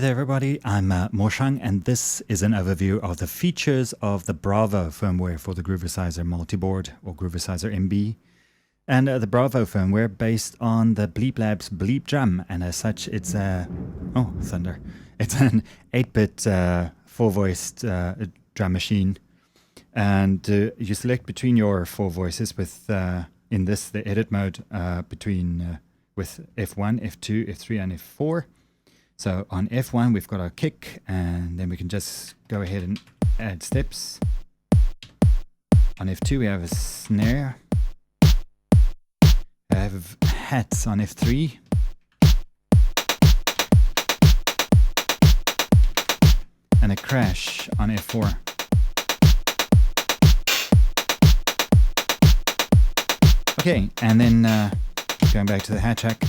Hey there everybody, I'm Moshang, and this is an overview of the features of the Bravo firmware for the Groovesizer Multiboard or Groovesizer MB. And the Bravo firmware based on the Bleep Labs Bleep Drum, and as such it's oh, thunder. It's an 8-bit 4-voiced drum machine. And you select between your 4 voices with, in this, the edit mode with F1, F2, F3 and F4. So on F1 we've got our kick, and then we can just go ahead and add steps. On F2 we have a snare. I have hats on F3. And a crash on F4. Okay, and then going back to the hat track.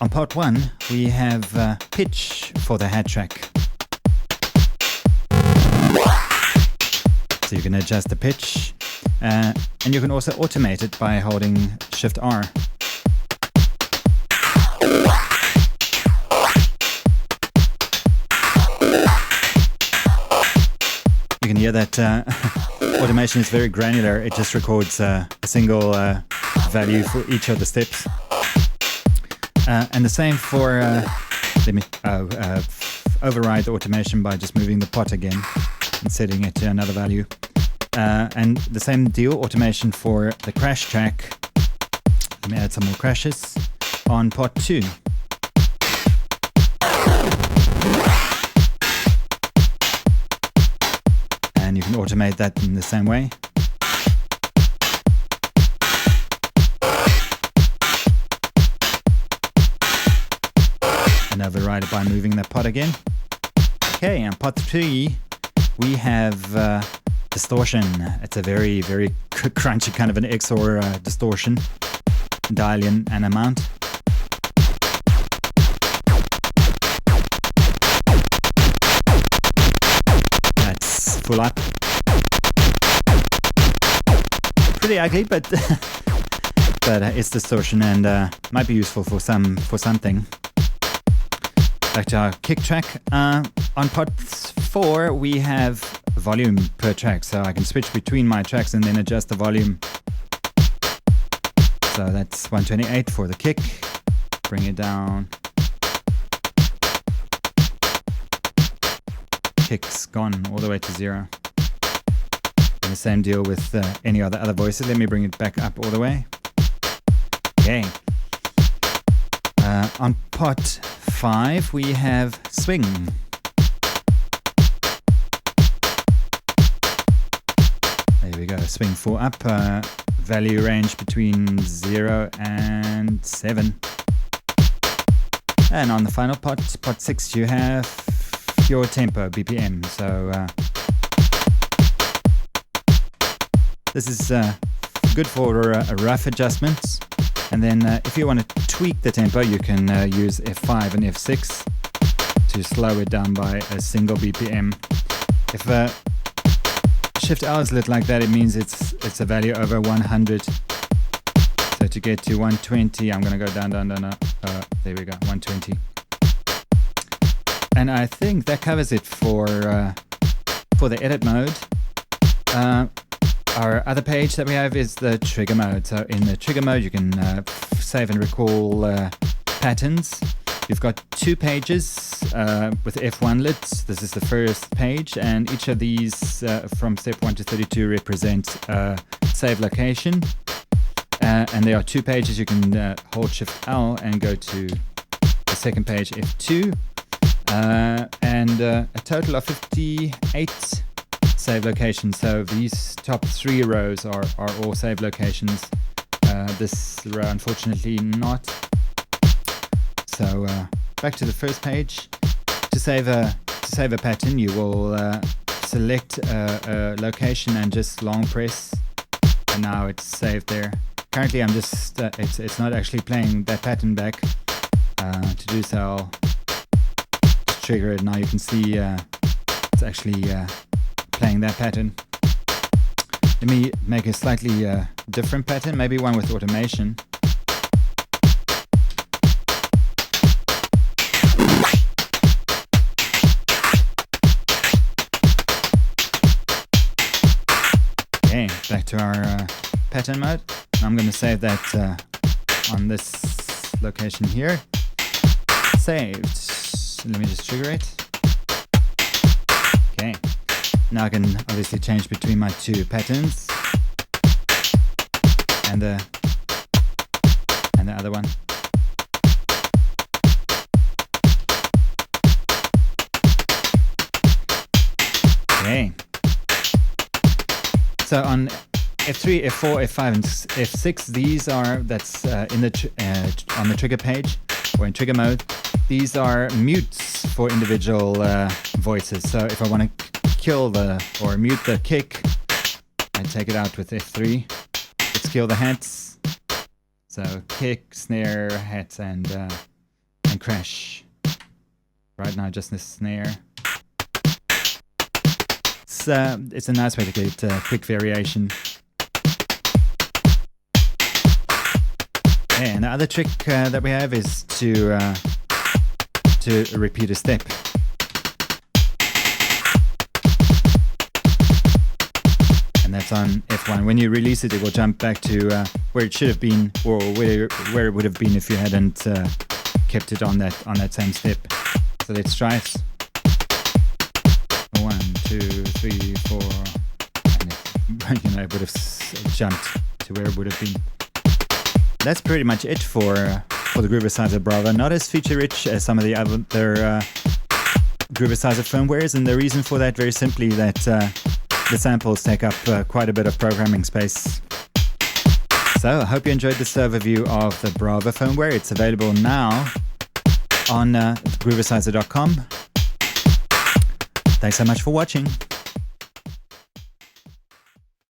On part 1, we have pitch for the hat track. So you can adjust the pitch, and you can also automate it by holding Shift R. You can hear that automation is very granular. It just records a single value for each of the steps. And the same for, let me override the automation by just moving the pot again and setting it to another value. And the same deal, automation for the crash track. Let me add some more crashes on pot 2. And you can automate that in the same way. And override it by moving the pot again. Okay, on pot 3 we have distortion. It's a very, very crunchy kind of an XOR distortion. Dial in an amount. That's full up. Pretty ugly, but but it's distortion and might be useful for something. Back to our kick track. On pot 4 we have volume per track, so I can switch between my tracks and then adjust the volume. So that's 128 for the kick. Bring it down. Kick's gone all the way to 0. And the same deal with any other voices. Let me bring it back up all the way. Okay. On pot 5 we have swing. There we go, swing 4 up, value range between 0 and 7. And on the final pot, pot 6, you have your tempo, BPM. So this is good for rough adjustments. And then if you want to tweak the tempo, you can use F5 and F6 to slow it down by a single BPM. If Shift L is lit like that, it means it's a value over 100. So to get to 120, I'm going to go down. There we go, 120. And I think that covers it for the edit mode. Our other page that we have is the trigger mode. So in the trigger mode, you can save and recall patterns. You've got 2 pages with F1 lit. This is the first page, and each of these from step 1 to 32 represent save location. And there are 2 pages. You can hold Shift L and go to the second page, F2. And a total of 58 save locations. So these top 3 rows are all save locations. This row unfortunately not. So back to the first page. To save a pattern, you will select a location and just long press, and now it's saved there. Currently I'm just it's not actually playing that pattern back. To do so, I'll just trigger it. Now you can see it's actually playing that pattern. Let me make a slightly different pattern, maybe one with automation. back to our pattern mode. I'm going to save that on this location here. Saved. Let me just trigger it. Okay. Now I can obviously change between my two patterns and the other one. Okay. So on F3, F4, F5, and F6, these are in the on the trigger page or in trigger mode. These are mutes for individual voices. So if I want to kill or mute the kick, I take it out with F3. Let's kill the hats. So kick, snare, hats, and crash. Right now, just the snare. It's a nice way to get quick variation. Okay, and the other trick that we have is to repeat a step. And that's on F1. When you release it, it will jump back to where it should have been, or where it would have been if you hadn't kept it on that same step. So let's try it. 1, 2, 3, 4, and it would have jumped to where it would have been. That's pretty much it for the Groovesizer Bravo. Not as feature-rich as some of the other Groovesizer firmwares, and the reason for that, very simply, that the samples take up quite a bit of programming space. So I hope you enjoyed this overview of the Bravo firmware. It's available now on groovesizer.com. Thanks so much for watching.